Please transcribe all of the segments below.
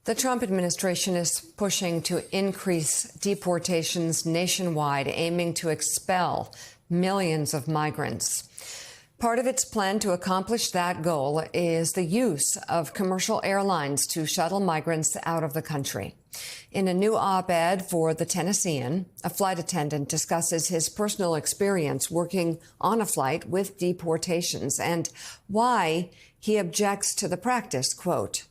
The Trump administration is pushing to increase deportations nationwide, aiming to expel millions of migrants. Part of its plan to accomplish that goal is the use of commercial airlines to shuttle migrants out of the country. In a new op-ed for the Tennessean, a flight attendant discusses his personal experience working on a flight with deportations and why he objects to the practice. Quote,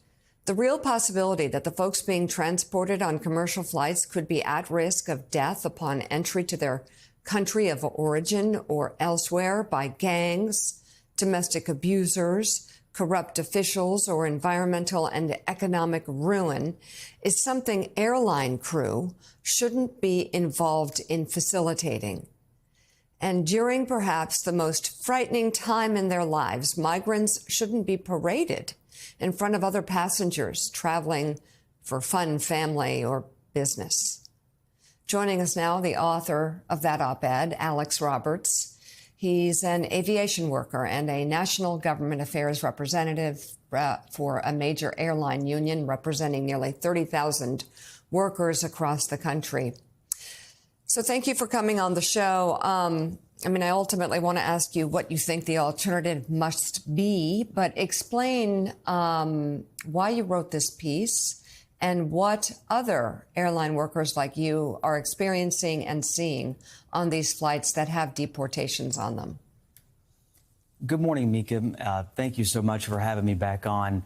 "The real possibility that the folks being transported on commercial flights could be at risk of death upon entry to their country of origin or elsewhere by gangs, domestic abusers, corrupt officials, or environmental and economic ruin is something airline crew shouldn't be involved in facilitating. And during perhaps the most frightening time in their lives, migrants shouldn't be paraded in front of other passengers traveling for fun, family, or business." Joining us now, the author of that op-ed, Alex Roberts. He's an aviation worker and a national government affairs representative for a major airline union representing nearly 30,000 workers across the country. So thank you for coming on the show. I ultimately want to ask you what you think the alternative must be, but explain why you wrote this piece and what other airline workers like you are experiencing and seeing on these flights that have deportations on them. Good morning, Mika. Thank you so much for having me back on.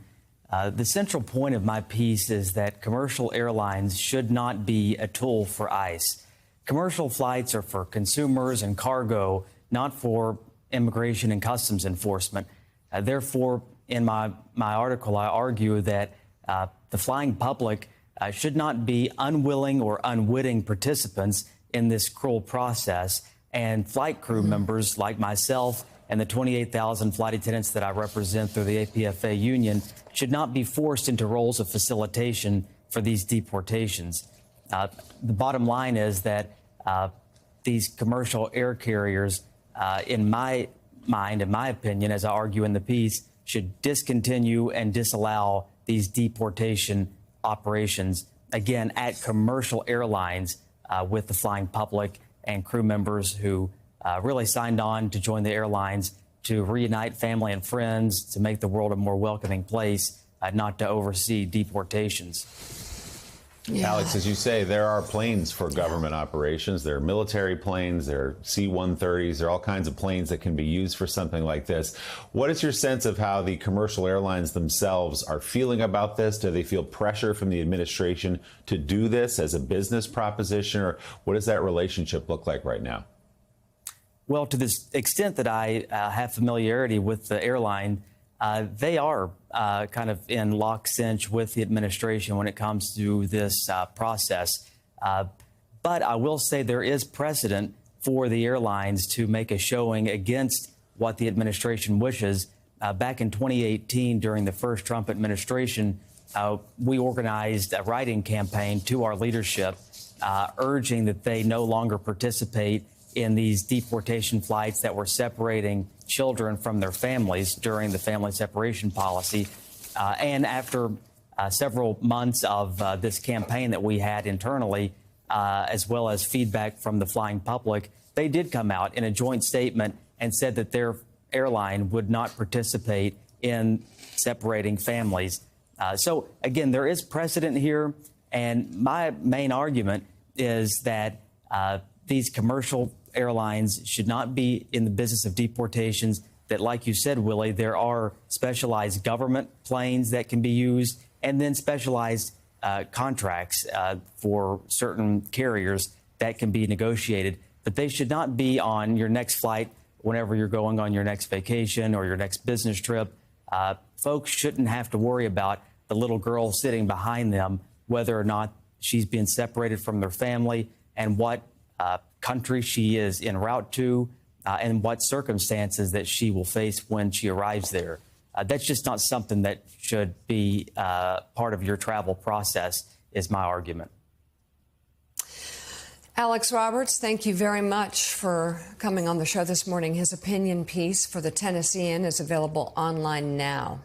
The central point of my piece is that commercial airlines should not be a tool for ICE. Commercial flights are for consumers and cargo, not for immigration and customs enforcement. Therefore, in my article, I argue that the flying public should not be unwilling or unwitting participants in this cruel process, and flight crew members like myself and the 28,000 flight attendants that I represent through the APFA union should not be forced into roles of facilitation for these deportations. The bottom line is that these commercial air carriers, in my mind, in my opinion, as I argue in the piece, should discontinue and disallow these deportation operations, again, at commercial airlines with the flying public and crew members who really signed on to join the airlines to reunite family and friends, to make the world a more welcoming place, not to oversee deportations. Yeah. Alex, as you say, there are planes for government operations. There are military planes, there are C-130s, there are all kinds of planes that can be used for something like this. What is your sense of how the commercial airlines themselves are feeling about this? Do they feel pressure from the administration to do this as a business proposition, or what does that relationship look like right now? Well, to the extent that I have familiarity with the airline, they are kind of in lockstep with the administration when it comes to this process. But I will say there is precedent for the airlines to make a showing against what the administration wishes. Back in 2018, during the first Trump administration, we organized a writing campaign to our leadership, urging that they no longer participate in these deportation flights that were separating children from their families during the family separation policy. And after several months of this campaign that we had internally, as well as feedback from the flying public, they did come out in a joint statement and said that their airline would not participate in separating families. So, again, there is precedent here. And my main argument is that these commercial airlines should not be in the business of deportations, that, like you said, Willie, there are specialized government planes that can be used, and then specialized contracts for certain carriers that can be negotiated. But they should not be on your next flight whenever you're going on your next vacation or your next business trip. Folks shouldn't have to worry about the little girl sitting behind them, whether or not she's being separated from their family, and what country she is en route to, and what circumstances that she will face when she arrives there. That's just not something that should be part of your travel process, is my argument. Alex Roberts, thank you very much for coming on the show this morning. His opinion piece for the Tennessean is available online now.